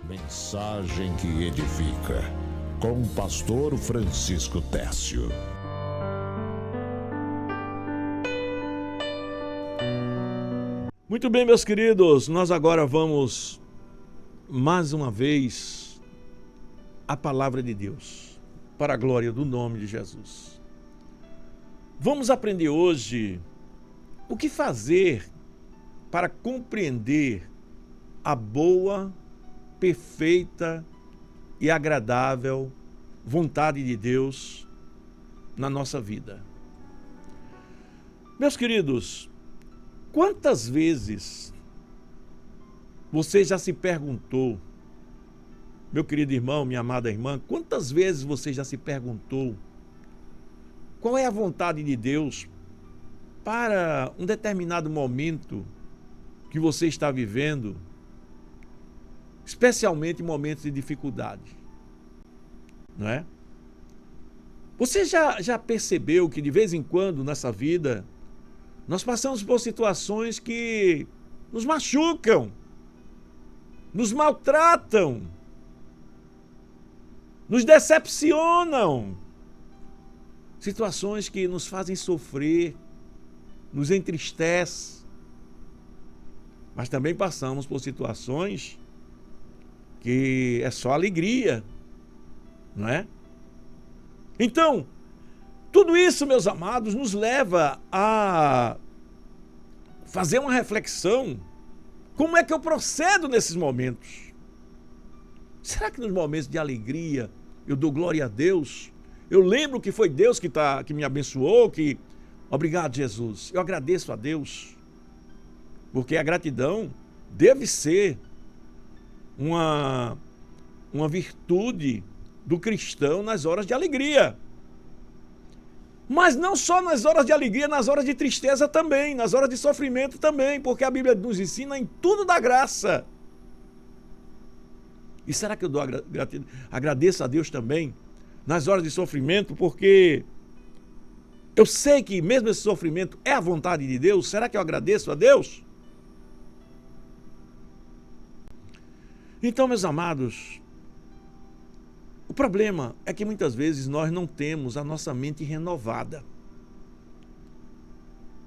Mensagem que edifica, com o pastor Francisco Técio. Muito bem, meus queridos, nós agora vamos, mais uma vez, à palavra de Deus, para a glória do nome de Jesus. Vamos aprender hoje o que fazer para compreender a boa, perfeita e agradável vontade de Deus na nossa vida. Meus queridos, quantas vezes você já se perguntou, meu querido irmão, minha amada irmã, quantas vezes você já se perguntou qual é a vontade de Deus para um determinado momento que você está vivendo, especialmente em momentos de dificuldade, não é? Você já percebeu que de vez em quando nessa vida nós passamos por situações que nos machucam, nos maltratam, nos decepcionam, situações que nos fazem sofrer, nos entristecem, mas também passamos por situações que é só alegria, não é? Então, tudo isso, meus amados, nos leva a fazer uma reflexão. Como é que eu procedo nesses momentos? Será que nos momentos de alegria eu dou glória a Deus? Eu lembro que foi Deus que me abençoou, obrigado, Jesus. Eu agradeço a Deus, porque a gratidão deve ser uma virtude do cristão nas horas de alegria. Mas não só nas horas de alegria, nas horas de tristeza também, nas horas de sofrimento também, porque a Bíblia nos ensina em tudo da graça. E será que eu agradeço a Deus também nas horas de sofrimento, porque eu sei que mesmo esse sofrimento é a vontade de Deus? Será que eu agradeço a Deus? Então, meus amados, o problema é que muitas vezes nós não temos a nossa mente renovada.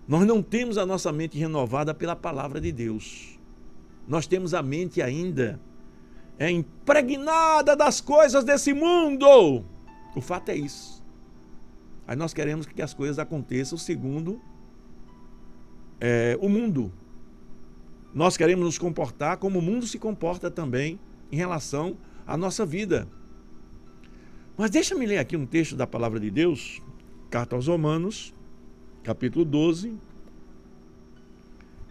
Nós não temos a nossa mente renovada pela palavra de Deus. Nós temos a mente ainda impregnada das coisas desse mundo. O fato é isso. Aí nós queremos que as coisas aconteçam segundo o mundo. Nós queremos nos comportar como o mundo se comporta também em relação à nossa vida. Mas deixa-me ler aqui um texto da palavra de Deus, carta aos Romanos, capítulo 12.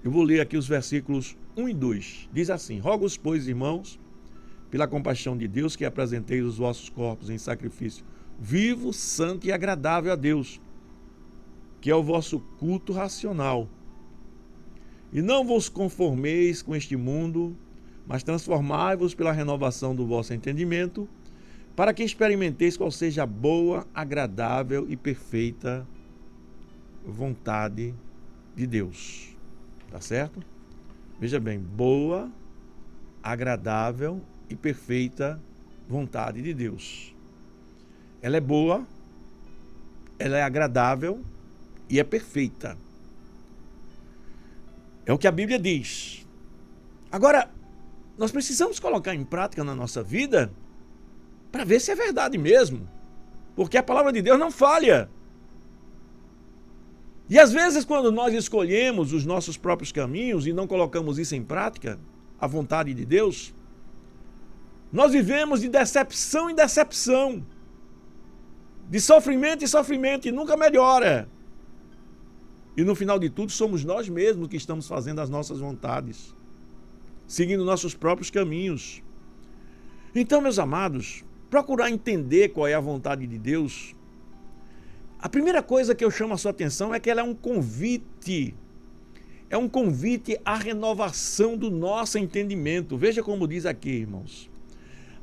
Eu vou ler aqui os versículos 1 e 2. Diz assim: Rogo-vos, pois, irmãos, pela compaixão de Deus, que apresenteis os vossos corpos em sacrifício vivo, santo e agradável a Deus, que é o vosso culto racional. E não vos conformeis com este mundo, mas transformai-vos pela renovação do vosso entendimento, para que experimenteis qual seja a boa, agradável e perfeita vontade de Deus. Tá certo? Veja bem, boa, agradável e perfeita vontade de Deus. Ela é boa, ela é agradável e é perfeita. É o que a Bíblia diz. Agora, nós precisamos colocar em prática na nossa vida para ver se é verdade mesmo. Porque a palavra de Deus não falha. E às vezes, quando nós escolhemos os nossos próprios caminhos e não colocamos isso em prática, a vontade de Deus, nós vivemos de decepção em decepção, de sofrimento em sofrimento, e nunca melhora. E no final de tudo, somos nós mesmos que estamos fazendo as nossas vontades, seguindo nossos próprios caminhos. Então, meus amados, procurar entender qual é a vontade de Deus. A primeira coisa que eu chamo a sua atenção é que ela é um convite. É um convite à renovação do nosso entendimento. Veja como diz aqui, irmãos.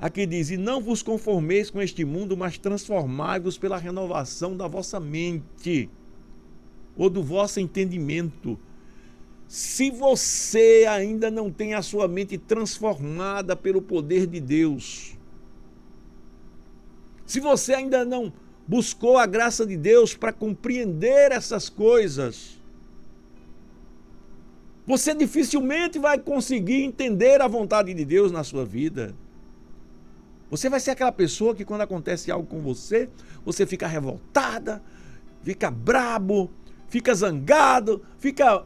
Aqui diz: e não vos conformeis com este mundo, mas transformai-vos pela renovação da vossa mente, ou do vosso entendimento. Se você ainda não tem a sua mente transformada pelo poder de Deus, se você ainda não buscou a graça de Deus para compreender essas coisas, você dificilmente vai conseguir entender a vontade de Deus na sua vida. Você vai ser aquela pessoa que quando acontece algo com você, você fica revoltada, fica brabo, fica zangado, fica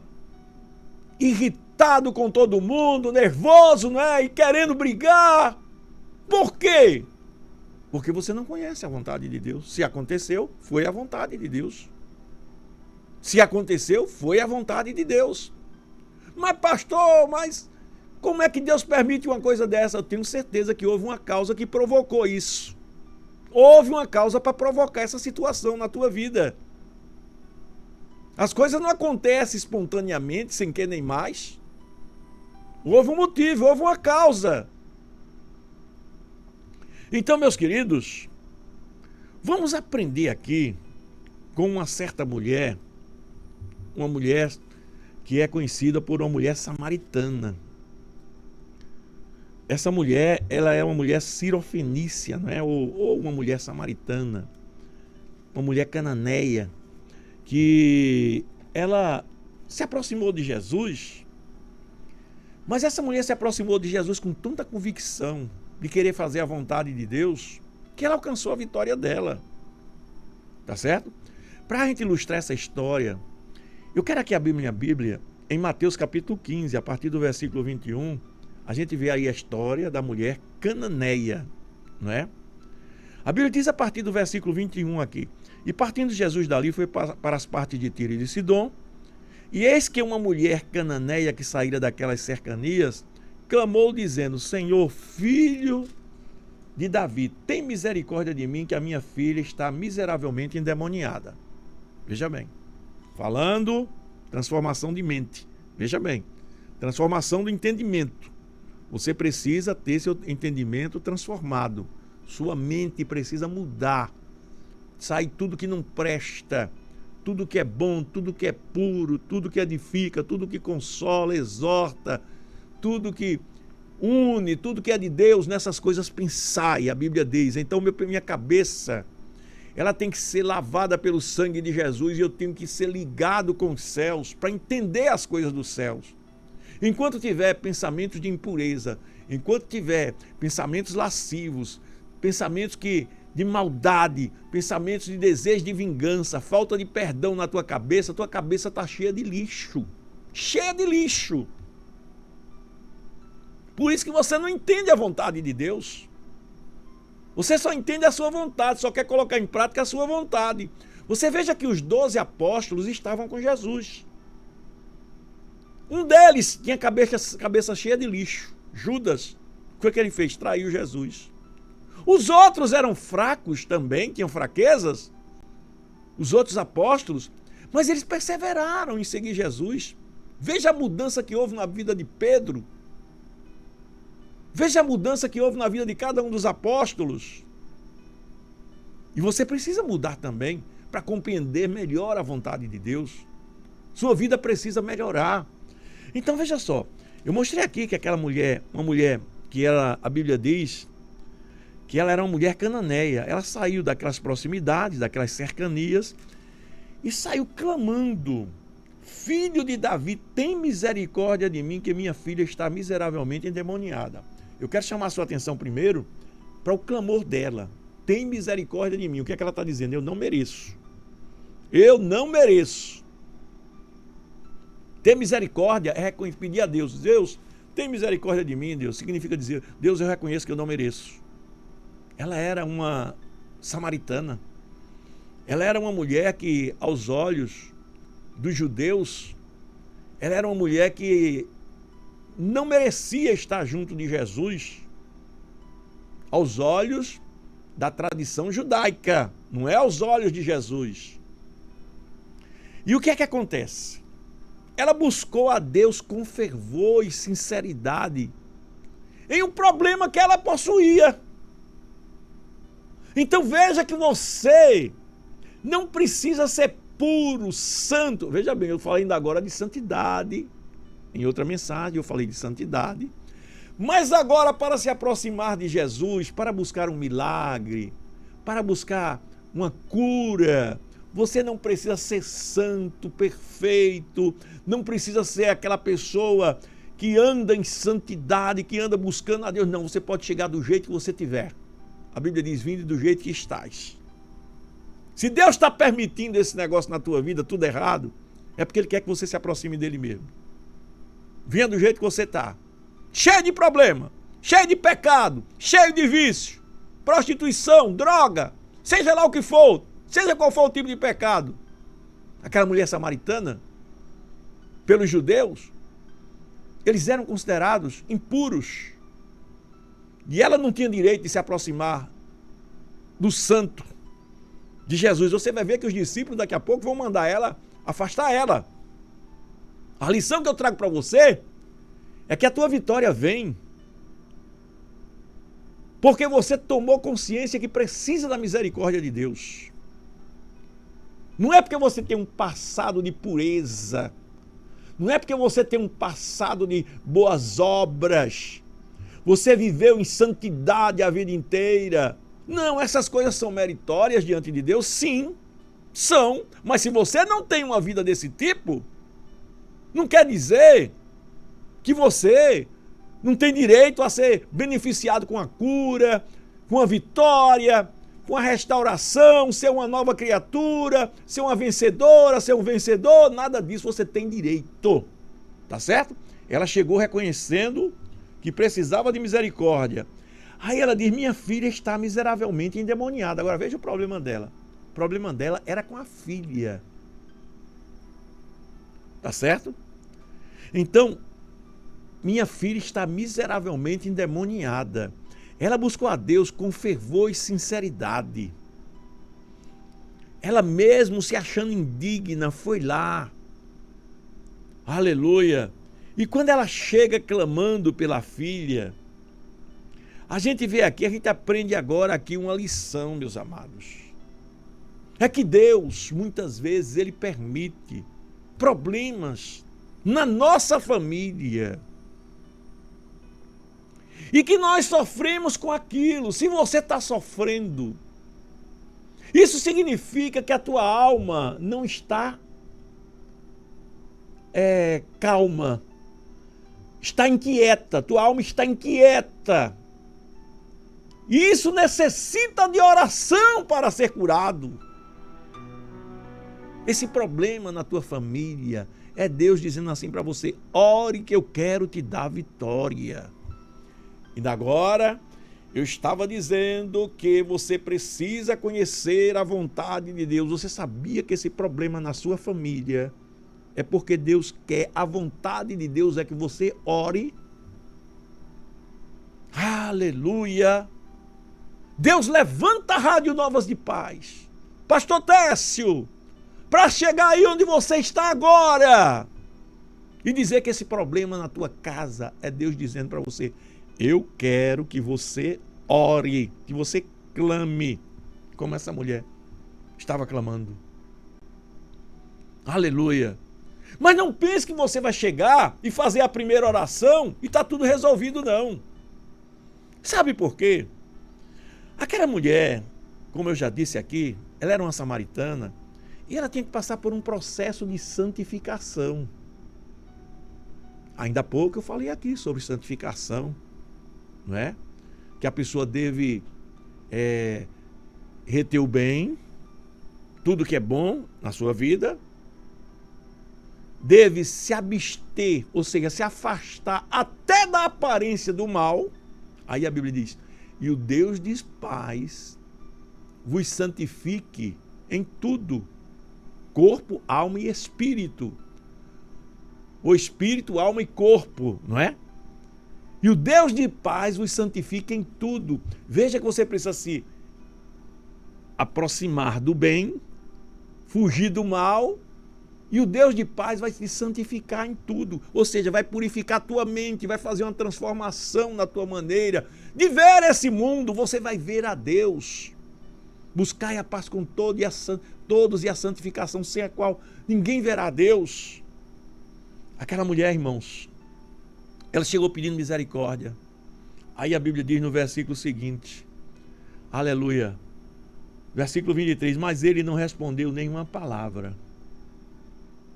irritado com todo mundo, nervoso, né? E querendo brigar. Por quê? Porque você não conhece a vontade de Deus. Se aconteceu, foi a vontade de Deus. Se aconteceu, foi a vontade de Deus. Mas pastor, como é que Deus permite uma coisa dessa? Eu tenho certeza que houve uma causa que provocou isso. Houve uma causa para provocar essa situação na tua vida. As coisas não acontecem espontaneamente, sem que nem mais. Houve um motivo, houve uma causa. Então, meus queridos, vamos aprender aqui com uma certa mulher, uma mulher que é conhecida por uma mulher samaritana. Essa mulher, ela é uma mulher sirofenícia, não é? Ou uma mulher samaritana, uma mulher cananeia, que ela se aproximou de Jesus, mas essa mulher se aproximou de Jesus com tanta convicção de querer fazer a vontade de Deus, que ela alcançou a vitória dela. Tá certo? Para a gente ilustrar essa história, eu quero aqui abrir minha Bíblia em Mateus capítulo 15, a partir do versículo 21, a gente vê aí a história da mulher cananeia, não é? A Bíblia diz a partir do versículo 21 aqui: e partindo Jesus dali, foi para as partes de Tiro e de Sidom, e eis que uma mulher cananeia que saíra daquelas cercanias, clamou dizendo: Senhor, filho de Davi, tem misericórdia de mim, que a minha filha está miseravelmente endemoniada. Veja bem, falando transformação de mente. Veja bem, transformação do entendimento. Você precisa ter seu entendimento transformado. Sua mente precisa mudar. Sai tudo que não presta, tudo que é bom, tudo que é puro, tudo que edifica, tudo que consola, exorta, tudo que une, tudo que é de Deus, nessas coisas pensai, a Bíblia diz. Então minha cabeça, ela tem que ser lavada pelo sangue de Jesus, e eu tenho que ser ligado com os céus para entender as coisas dos céus. Enquanto tiver pensamentos de impureza, enquanto tiver pensamentos lascivos, pensamentos de maldade, pensamentos de desejo de vingança, falta de perdão na tua cabeça está cheia de lixo. Cheia de lixo. Por isso que você não entende a vontade de Deus. Você só entende a sua vontade, só quer colocar em prática a sua vontade. Você veja que os 12 apóstolos estavam com Jesus. Um deles tinha cabeça cheia de lixo. Judas, o que foi que ele fez? Traiu Jesus. Os outros eram fracos também, tinham fraquezas. Os outros apóstolos, mas eles perseveraram em seguir Jesus. Veja a mudança que houve na vida de Pedro. Veja a mudança que houve na vida de cada um dos apóstolos. E você precisa mudar também para compreender melhor a vontade de Deus. Sua vida precisa melhorar. Então veja só, eu mostrei aqui que aquela mulher, uma mulher que a Bíblia diz que ela era uma mulher cananeia. Ela saiu daquelas proximidades, daquelas cercanias, e saiu clamando: Filho de Davi, tem misericórdia de mim, que minha filha está miseravelmente endemoniada. Eu quero chamar a sua atenção primeiro para o clamor dela. Tem misericórdia de mim. O que é que ela está dizendo? Eu não mereço. Eu não mereço. Ter misericórdia é pedir a Deus: Deus, tem misericórdia de mim, Deus. Significa dizer: Deus, eu reconheço que eu não mereço. Ela era uma samaritana. Ela era uma mulher que, aos olhos dos judeus, ela era uma mulher que não merecia estar junto de Jesus, aos olhos da tradição judaica, não é aos olhos de Jesus. E o que é que acontece? Ela buscou a Deus com fervor e sinceridade em um problema que ela possuía. Então veja que você não precisa ser puro, santo. Veja bem, eu falei ainda agora de santidade. Em outra mensagem eu falei de santidade. Mas agora, para se aproximar de Jesus, para buscar um milagre, para buscar uma cura, você não precisa ser santo, perfeito, não precisa ser aquela pessoa que anda em santidade, que anda buscando a Deus. Não, você pode chegar do jeito que você tiver. A Bíblia diz, vinde do jeito que estás. Se Deus está permitindo esse negócio na tua vida, tudo errado, é porque Ele quer que você se aproxime dele mesmo. Venha do jeito que você está. Cheio de problema, cheio de pecado, cheio de vício, prostituição, droga, seja lá o que for, seja qual for o tipo de pecado. Aquela mulher samaritana, pelos judeus, eles eram considerados impuros. E ela não tinha direito de se aproximar do santo de Jesus. Você vai ver que os discípulos daqui a pouco vão mandar ela, afastar ela. A lição que eu trago para você é que a tua vitória vem porque você tomou consciência que precisa da misericórdia de Deus. Não é porque você tem um passado de pureza, não é porque você tem um passado de boas obras, você viveu em santidade a vida inteira. Não, essas coisas são meritórias diante de Deus? Sim, são. Mas se você não tem uma vida desse tipo, não quer dizer que você não tem direito a ser beneficiado com a cura, com a vitória, com a restauração, ser uma nova criatura, ser uma vencedora, ser um vencedor. Nada disso você tem direito. Tá certo? Ela chegou reconhecendo que precisava de misericórdia. Aí ela diz, minha filha está miseravelmente endemoniada. Agora veja o problema dela. O problema dela era com a filha. Tá certo? Então, minha filha está miseravelmente endemoniada. Ela buscou a Deus com fervor e sinceridade. Ela mesmo se achando indigna, foi lá. Aleluia. E quando ela chega clamando pela filha, a gente vê aqui, a gente aprende agora aqui uma lição, meus amados. É que Deus, muitas vezes, Ele permite problemas na nossa família. E que nós sofremos com aquilo. Se você está sofrendo, isso significa que a tua alma não está calma. Está inquieta. Tua alma está inquieta. E isso necessita de oração para ser curado. Esse problema na tua família é Deus dizendo assim para você, ore que eu quero te dar vitória. E agora, eu estava dizendo que você precisa conhecer a vontade de Deus. Você sabia que esse problema na sua família é porque Deus quer, a vontade de Deus é que você ore? Aleluia! Deus levanta a Rádio Novas de Paz. Pastor Técio, para chegar aí onde você está agora e dizer que esse problema na tua casa é Deus dizendo para você, eu quero que você ore, que você clame, como essa mulher estava clamando. Aleluia. Mas não pense que você vai chegar e fazer a primeira oração e está tudo resolvido, não. Sabe por quê? Aquela mulher, como eu já disse aqui, ela era uma samaritana e ela tinha que passar por um processo de santificação. Ainda há pouco eu falei aqui sobre santificação, não é? Que a pessoa deve reter o bem, tudo que é bom na sua vida, deve se abster, ou seja, se afastar até da aparência do mal. Aí a Bíblia diz, e o Deus de paz vos santifique em tudo, corpo, alma e espírito. O espírito, alma e corpo, não é? E o Deus de paz vos santifica em tudo. Veja que você precisa se aproximar do bem, fugir do mal, e o Deus de paz vai te santificar em tudo. Ou seja, vai purificar a tua mente, vai fazer uma transformação na tua maneira de ver esse mundo. Você vai ver a Deus. Buscai a paz com todos e a santificação, sem a qual ninguém verá a Deus. Aquela mulher, irmãos, ela chegou pedindo misericórdia. Aí a Bíblia diz no versículo seguinte, aleluia, versículo 23, mas ele não respondeu nenhuma palavra.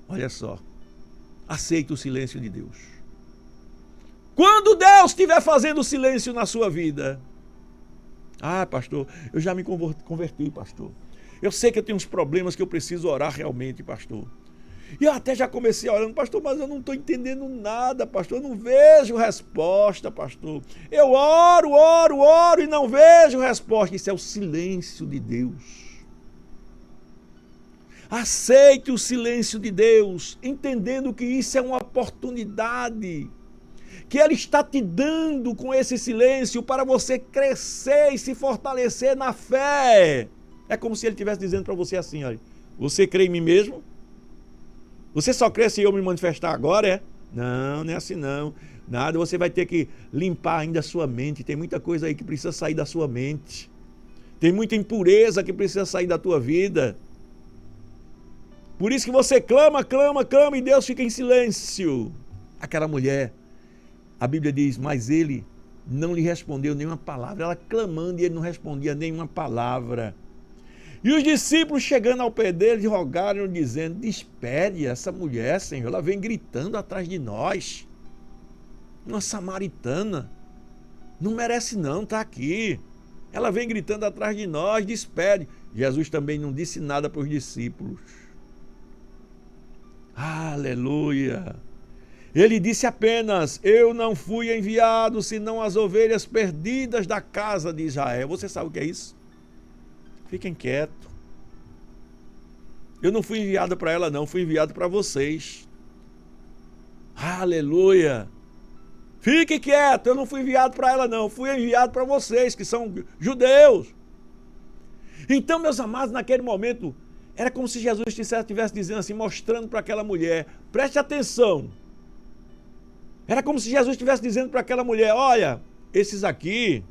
Olha só, aceita o silêncio de Deus. Quando Deus estiver fazendo silêncio na sua vida, pastor, eu já me converti, pastor. Eu sei que eu tenho uns problemas que eu preciso orar realmente, pastor. E eu até já comecei orando, pastor, mas eu não estou entendendo nada, pastor. Eu não vejo resposta, pastor. Eu oro e não vejo resposta. Isso é o silêncio de Deus. Aceite o silêncio de Deus, entendendo que isso é uma oportunidade que Ele está te dando com esse silêncio para você crescer e se fortalecer na fé. É como se Ele estivesse dizendo para você assim, olha, você crê em mim mesmo? Você só crê se eu me manifestar agora, é? Não, não é assim não. Nada, você vai ter que limpar ainda a sua mente. Tem muita coisa aí que precisa sair da sua mente. Tem muita impureza que precisa sair da tua vida. Por isso que você clama e Deus fica em silêncio. Aquela mulher, a Bíblia diz, mas ele não lhe respondeu nenhuma palavra. Ela clamando e ele não respondia nenhuma palavra. E os discípulos chegando ao pé dele rogaram, dizendo, despede essa mulher, Senhor, ela vem gritando atrás de nós. Uma samaritana, não merece não estar aqui. Ela vem gritando atrás de nós, despede. Jesus também não disse nada para os discípulos. Aleluia! Ele disse apenas, eu não fui enviado senão as ovelhas perdidas da casa de Israel. Você sabe o que é isso? Fiquem quietos. Eu não fui enviado para ela não, fui enviado para vocês. Aleluia! Fique quieto, eu não fui enviado para ela não, fui enviado para vocês que são judeus. Então, meus amados, naquele momento, era como se Jesus estivesse dizendo assim, mostrando para aquela mulher, preste atenção. Era como se Jesus estivesse dizendo para aquela mulher, olha, esses aqui,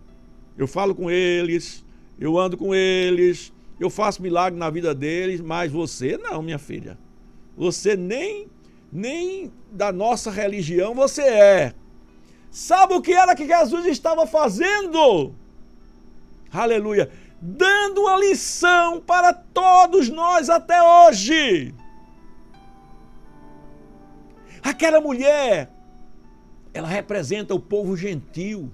eu falo com eles, eu ando com eles, eu faço milagre na vida deles, mas você não, minha filha. Você nem da nossa religião você é. Sabe o que era que Jesus estava fazendo? Aleluia! Dando uma lição para todos nós até hoje. Aquela mulher, ela representa o povo gentil,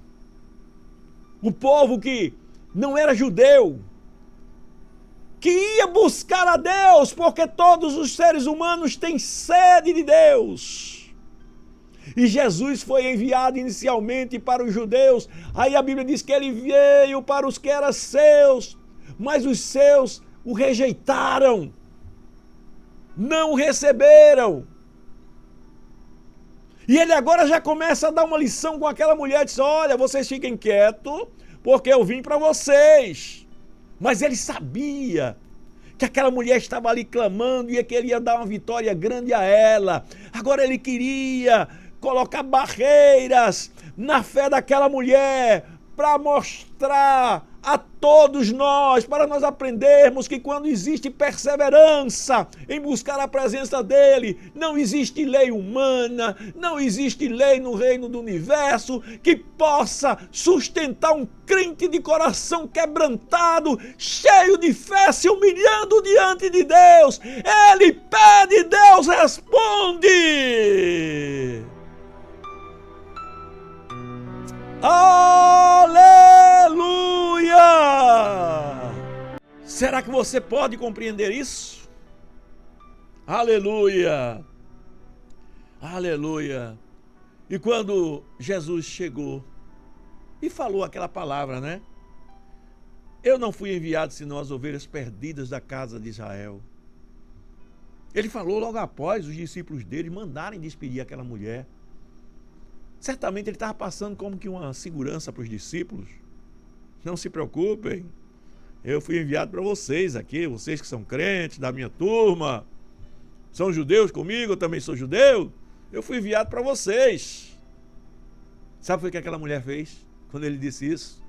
o povo que não era judeu, que ia buscar a Deus, porque todos os seres humanos têm sede de Deus. E Jesus foi enviado inicialmente para os judeus. Aí a Bíblia diz que ele veio para os que eram seus, mas os seus o rejeitaram, não o receberam. E ele agora já começa a dar uma lição com aquela mulher, diz, olha, vocês fiquem quietos, porque eu vim para vocês. Mas ele sabia que aquela mulher estava ali clamando e que ele ia dar uma vitória grande a ela. Agora ele queria colocar barreiras na fé daquela mulher para mostrar a todos nós, para nós aprendermos que quando existe perseverança em buscar a presença dele, não existe lei humana, não existe lei no reino do universo que possa sustentar um crente de coração quebrantado, cheio de fé, se humilhando diante de Deus. Ele pede, Deus responde. Aleluia! Será que você pode compreender isso? Aleluia! Aleluia! E quando Jesus chegou e falou aquela palavra, né? Eu não fui enviado senão as ovelhas perdidas da casa de Israel. Ele falou logo após os discípulos dele mandarem despedir aquela mulher. Certamente ele estava passando como que uma segurança para os discípulos. Não se preocupem, eu fui enviado para vocês aqui, vocês que são crentes da minha turma, são judeus comigo, eu também sou judeu, eu fui enviado para vocês. Sabe o que aquela mulher fez quando ele disse isso?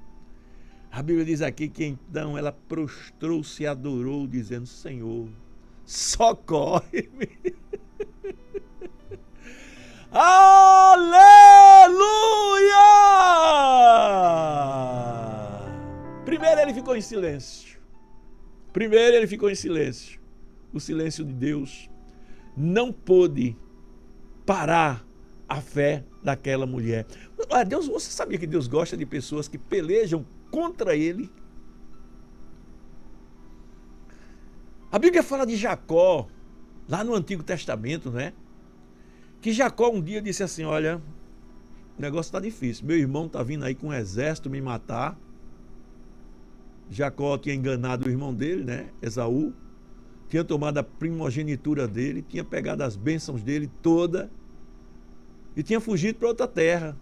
A Bíblia diz aqui que então ela prostrou-se e adorou, dizendo, Senhor, socorre-me. Aleluia! Primeiro ele ficou em silêncio. O silêncio de Deus não pôde parar a fé daquela mulher. Deus, você sabia que Deus gosta de pessoas que pelejam contra ele? A Bíblia fala de Jacó, lá no Antigo Testamento, né? Que Jacó um dia disse assim, olha, o negócio está difícil, meu irmão está vindo aí com um exército me matar. Jacó tinha enganado o irmão dele, né? Esaú, tinha tomado a primogenitura dele, tinha pegado as bênçãos dele toda e tinha fugido para outra terra.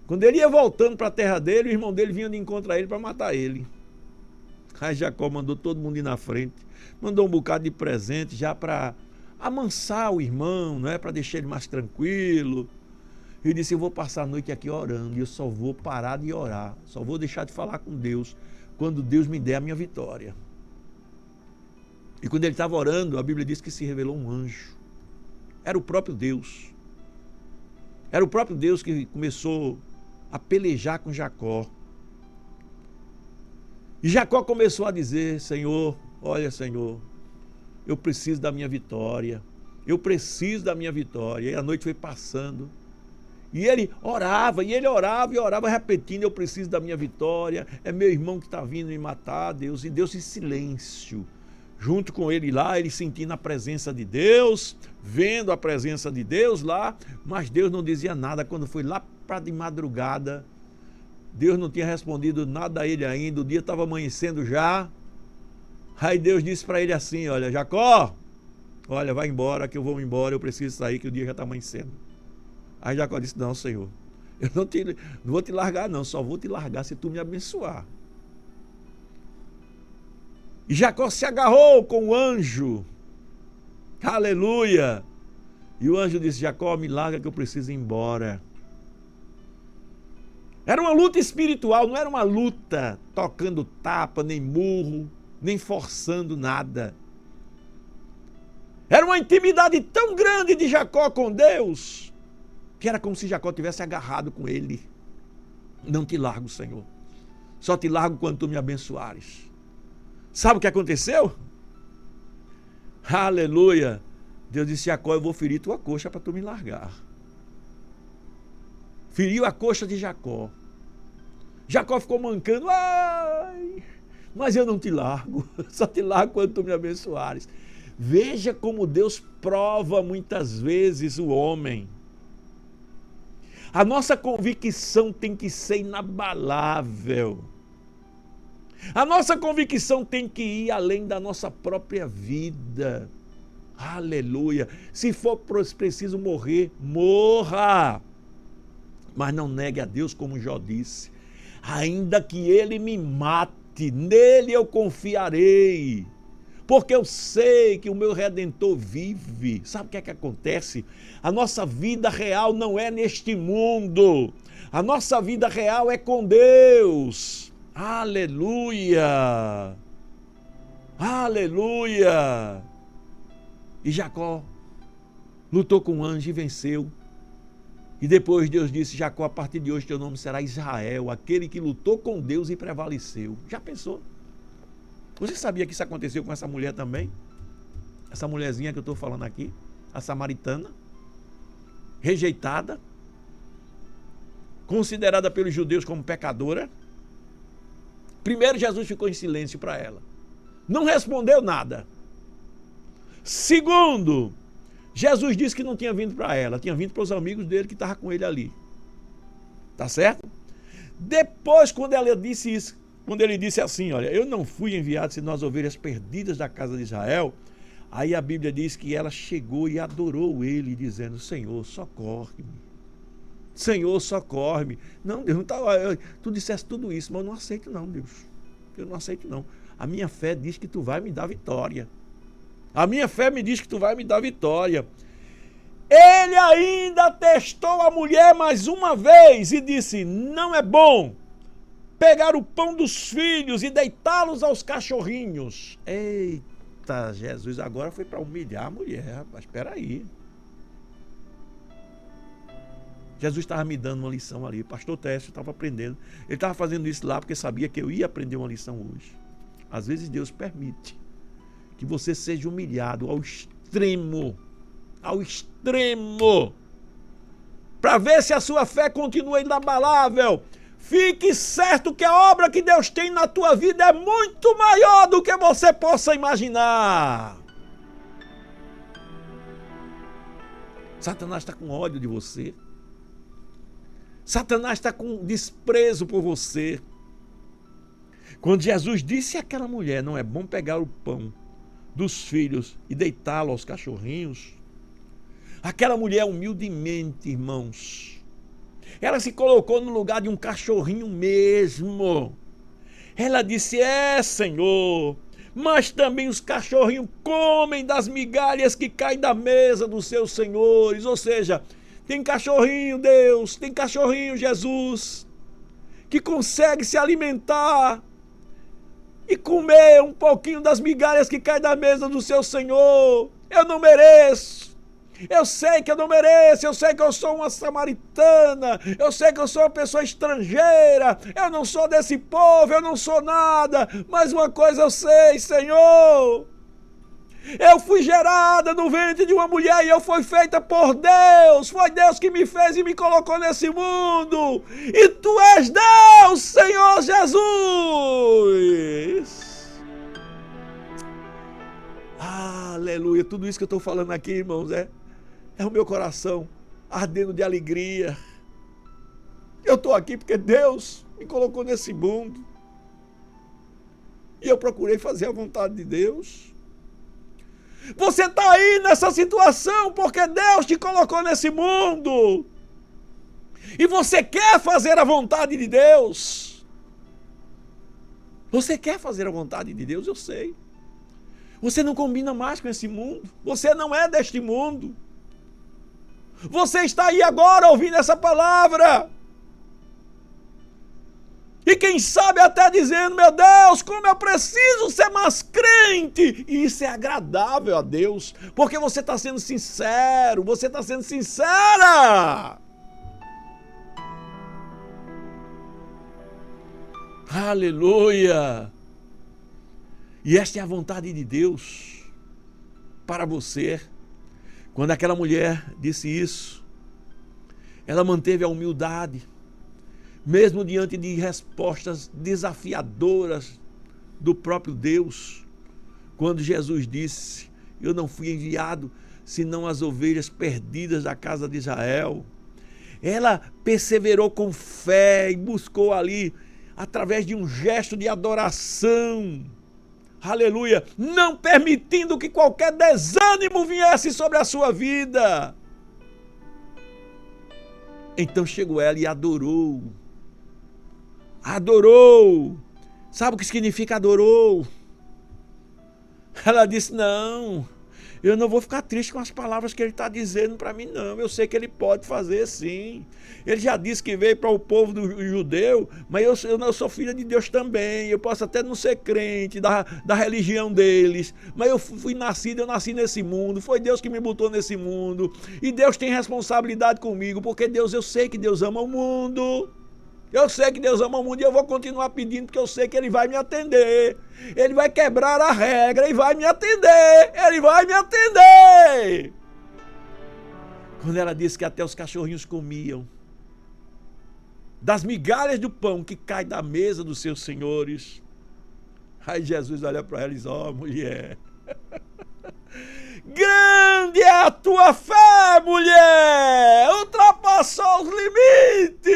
Quando ele ia voltando para a terra dele, o irmão dele vinha de encontro a ele para matar ele. Aí Jacó mandou todo mundo ir na frente, mandou um bocado de presente já para amansar o irmão, não é? Para deixar ele mais tranquilo. Ele disse, eu vou passar a noite aqui orando e eu só vou parar de orar, só vou deixar de falar com Deus quando Deus me der a minha vitória. E quando ele estava orando, a Bíblia diz que se revelou um anjo. Era o próprio Deus. Era o próprio Deus que começou a pelejar com Jacó. E Jacó começou a dizer, Senhor, olha Senhor, eu preciso da minha vitória. Eu preciso da minha vitória. E a noite foi passando. E ele orava, e orava, repetindo, eu preciso da minha vitória. É meu irmão que está vindo me matar, Deus. E Deus em silêncio. Junto com ele lá, ele sentindo a presença de Deus, vendo a presença de Deus lá, mas Deus não dizia nada. Quando foi lá para de madrugada, Deus não tinha respondido nada a ele ainda, o dia estava amanhecendo já. Aí Deus disse para ele assim, olha, Jacó, olha, vai embora que eu vou embora, eu preciso sair que o dia já está amanhecendo. Aí Jacó disse, não, Senhor, eu não vou te largar não, só vou te largar se tu me abençoar. E Jacó se agarrou com o anjo, aleluia, e o anjo disse, Jacó, me larga que eu preciso ir embora. Era uma luta espiritual, não era uma luta tocando tapa, nem murro, nem forçando nada. Era uma intimidade tão grande de Jacó com Deus, que era como se Jacó tivesse agarrado com ele. Não te largo, Senhor. Só te largo quando tu me abençoares. Sabe o que aconteceu? Aleluia. Deus disse, Jacó, eu vou ferir tua coxa para tu me largar. Feriu a coxa de Jacó. Jacó ficou mancando. Ai, mas eu não te largo. Só te largo quando tu me abençoares. Veja como Deus prova muitas vezes o homem. A nossa convicção tem que ser inabalável. A nossa convicção tem que ir além da nossa própria vida. Aleluia. Se for preciso morrer, morra. Mas não negue a Deus, como Jó disse. Ainda que ele me mate, nele eu confiarei. Porque eu sei que o meu Redentor vive. Sabe o que é que acontece? A nossa vida real não é neste mundo. A nossa vida real é com Deus. Aleluia! Aleluia! E Jacó lutou com o anjo e venceu. E depois Deus disse, Jacó, a partir de hoje teu nome será Israel, aquele que lutou com Deus e prevaleceu. Já pensou? Você sabia que isso aconteceu com essa mulher também? Essa mulherzinha que eu estou falando aqui, a samaritana, rejeitada, considerada pelos judeus como pecadora. Primeiro, Jesus ficou em silêncio para ela. Não respondeu nada. Segundo, Jesus disse que não tinha vindo para ela, tinha vindo para os amigos dele que estavam com ele ali. Tá certo? Depois, quando ela disse isso, quando ele disse assim, olha, eu não fui enviado senão as ovelhas perdidas da casa de Israel, aí a Bíblia diz que ela chegou e adorou ele, dizendo, Senhor, socorre-me. Senhor, socorre-me. Não, Deus, não tá, tu disseste tudo isso, mas eu não aceito não, Deus. Eu não aceito não. A minha fé diz que tu vai me dar vitória. A minha fé me diz que tu vai me dar vitória. Ele ainda testou a mulher mais uma vez e disse, não é bom pegar o pão dos filhos e deitá-los aos cachorrinhos. Eita, Jesus agora foi para humilhar a mulher, mas espera aí. Jesus estava me dando uma lição ali. Pastor Técio estava aprendendo. Ele estava fazendo isso lá porque sabia que eu ia aprender uma lição hoje. Às vezes Deus permite que você seja humilhado ao extremo, para ver se a sua fé continua inabalável. Fique certo que a obra que Deus tem na tua vida é muito maior do que você possa imaginar. Satanás está com ódio de você. Satanás está com desprezo por você. Quando Jesus disse àquela mulher, não é bom pegar o pão dos filhos e deitá-lo aos cachorrinhos, aquela mulher humildemente, irmãos, ela se colocou no lugar de um cachorrinho mesmo. Ela disse, Senhor, mas também os cachorrinhos comem das migalhas que caem da mesa dos seus senhores. Ou seja, tem cachorrinho, Deus, tem cachorrinho, Jesus, que consegue se alimentar e comer um pouquinho das migalhas que caem da mesa do seu Senhor. Eu não mereço. Eu sei que eu não mereço, eu sei que eu sou uma samaritana, eu sei que eu sou uma pessoa estrangeira, eu não sou desse povo, eu não sou nada, mas uma coisa eu sei, Senhor, eu fui gerada no ventre de uma mulher e eu fui feita por Deus, foi Deus que me fez e me colocou nesse mundo, e Tu és Deus, Senhor Jesus. Aleluia, tudo isso que eu estou falando aqui, irmãos, é o meu coração ardendo de alegria. Eu estou aqui porque Deus me colocou nesse mundo. E eu procurei fazer a vontade de Deus. Você está aí nessa situação porque Deus te colocou nesse mundo. E você quer fazer a vontade de Deus. Você quer fazer a vontade de Deus, eu sei. Você não combina mais com esse mundo. Você não é deste mundo. Você está aí agora ouvindo essa palavra. E quem sabe até dizendo, meu Deus, como eu preciso ser mais crente. E isso é agradável a Deus, porque você está sendo sincero, você está sendo sincera. Aleluia. E esta é a vontade de Deus para você. Quando aquela mulher disse isso, ela manteve a humildade, mesmo diante de respostas desafiadoras do próprio Deus. Quando Jesus disse, eu não fui enviado senão as ovelhas perdidas da casa de Israel. Ela perseverou com fé e buscou ali, através de um gesto de adoração, aleluia, não permitindo que qualquer desânimo viesse sobre a sua vida. Então chegou ela e adorou. Adorou. Sabe o que significa adorou? Ela disse, não, eu não vou ficar triste com as palavras que ele está dizendo para mim, não. Eu sei que ele pode fazer sim. Ele já disse que veio para o povo do judeu, mas eu sou filha de Deus também. Eu posso até não ser crente da religião deles, mas eu nasci nesse mundo. Foi Deus que me botou nesse mundo. E Deus tem responsabilidade comigo, porque eu sei que Deus ama o mundo. Eu sei que Deus ama o mundo e eu vou continuar pedindo, porque eu sei que Ele vai me atender. Ele vai quebrar a regra e vai me atender. Ele vai me atender. Quando ela disse que até os cachorrinhos comiam das migalhas do pão que cai da mesa dos seus senhores. Aí Jesus olha para ela e diz, mulher, grande é a tua fé, mulher, ultrapassou os limites.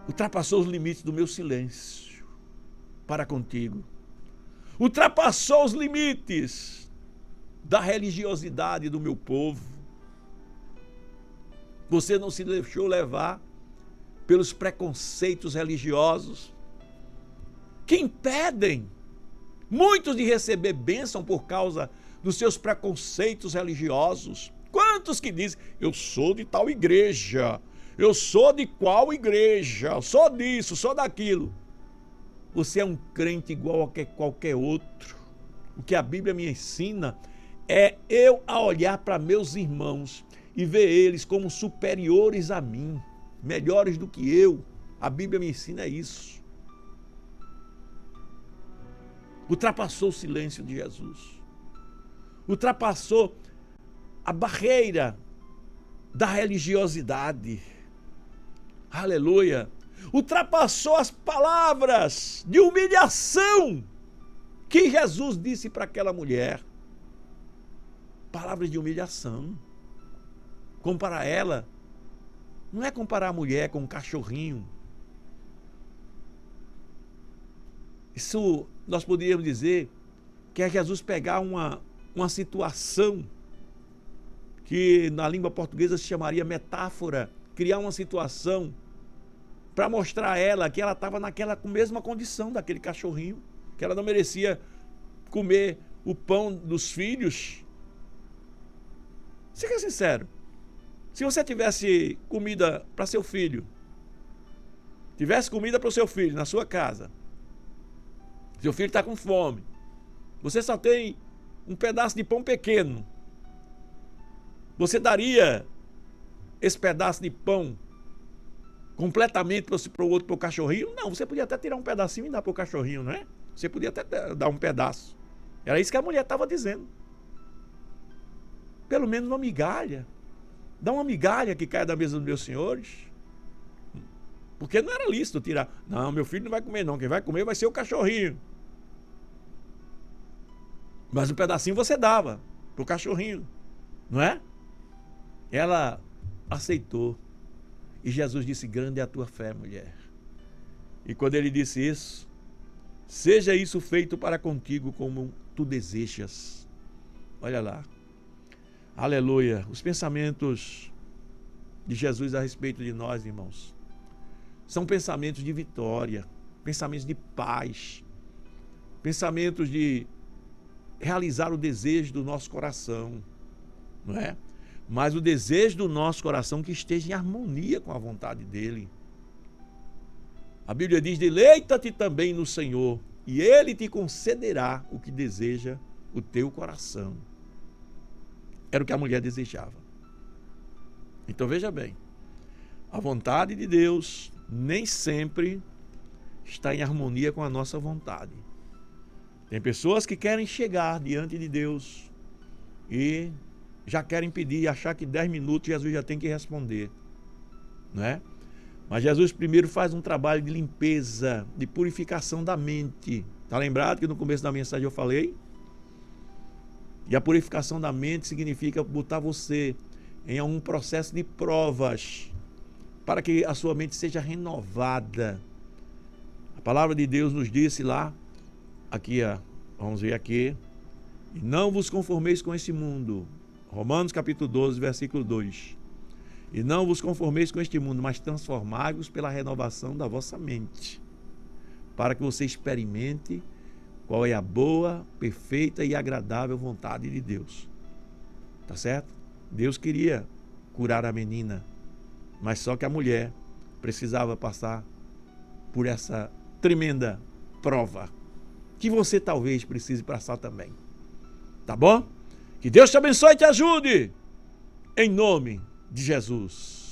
Ultrapassou os limites do meu silêncio para contigo. Ultrapassou os limites da religiosidade do meu povo. Você não se deixou levar pelos preconceitos religiosos que impedem muitos de receber bênção por causa dos seus preconceitos religiosos. Quantos que dizem, eu sou de tal igreja, eu sou de qual igreja, eu sou disso, sou daquilo. Você é um crente igual a qualquer outro. O que a Bíblia me ensina é eu a olhar para meus irmãos e ver eles como superiores a mim, melhores do que eu. A Bíblia me ensina isso. Ultrapassou o silêncio de Jesus. Ultrapassou a barreira da religiosidade. Aleluia. Ultrapassou as palavras de humilhação que Jesus disse para aquela mulher. Palavras de humilhação. Comparar ela, não é comparar a mulher com um cachorrinho. Isso nós poderíamos dizer que é Jesus pegar uma situação que na língua portuguesa se chamaria metáfora, criar uma situação para mostrar a ela que ela estava naquela mesma condição daquele cachorrinho, que ela não merecia comer o pão dos filhos. Seja sincero, se você tivesse comida para seu filho, tivesse comida para o seu filho na sua casa, seu filho está com fome, você só tem um pedaço de pão pequeno, você daria esse pedaço de pão completamente para o outro, para o cachorrinho? Não, você podia até tirar um pedacinho e dar para o cachorrinho, não é? Você podia até dar um pedaço. Era isso que a mulher estava dizendo. Pelo menos uma migalha. Dá uma migalha que caia da mesa dos meus senhores. Porque não era lícito tirar. Não, meu filho não vai comer não. Quem vai comer vai ser o cachorrinho. Mas um pedacinho você dava para o cachorrinho. Não é? Ela aceitou. E Jesus disse, grande é a tua fé, mulher. E quando ele disse isso, seja isso feito para contigo como tu desejas. Olha lá. Aleluia. Os pensamentos de Jesus a respeito de nós, irmãos, são pensamentos de vitória, pensamentos de paz, pensamentos de realizar o desejo do nosso coração, não é? Mas o desejo do nosso coração que esteja em harmonia com a vontade dele. A Bíblia diz, deleita-te também no Senhor, e ele te concederá o que deseja o teu coração. Era o que a mulher desejava. Então veja bem, a vontade de Deus nem sempre está em harmonia com a nossa vontade. Tem pessoas que querem chegar diante de Deus e já querem pedir e achar que 10 minutos Jesus já tem que responder, não é? Mas Jesus primeiro faz um trabalho de limpeza, de purificação da mente. Está lembrado que no começo da mensagem eu falei? E a purificação da mente significa botar você em um processo de provas para que a sua mente seja renovada. A palavra de Deus nos disse lá, aqui, vamos ver aqui, e não vos conformeis com esse mundo. Romanos capítulo 12, versículo 2. E não vos conformeis com este mundo, mas transformai-vos pela renovação da vossa mente, para que você experimente qual é a boa, perfeita e agradável vontade de Deus. Tá certo? Deus queria curar a menina, mas só que a mulher precisava passar por essa tremenda prova, que você talvez precise passar também. Tá bom? Que Deus te abençoe e te ajude, em nome de Jesus.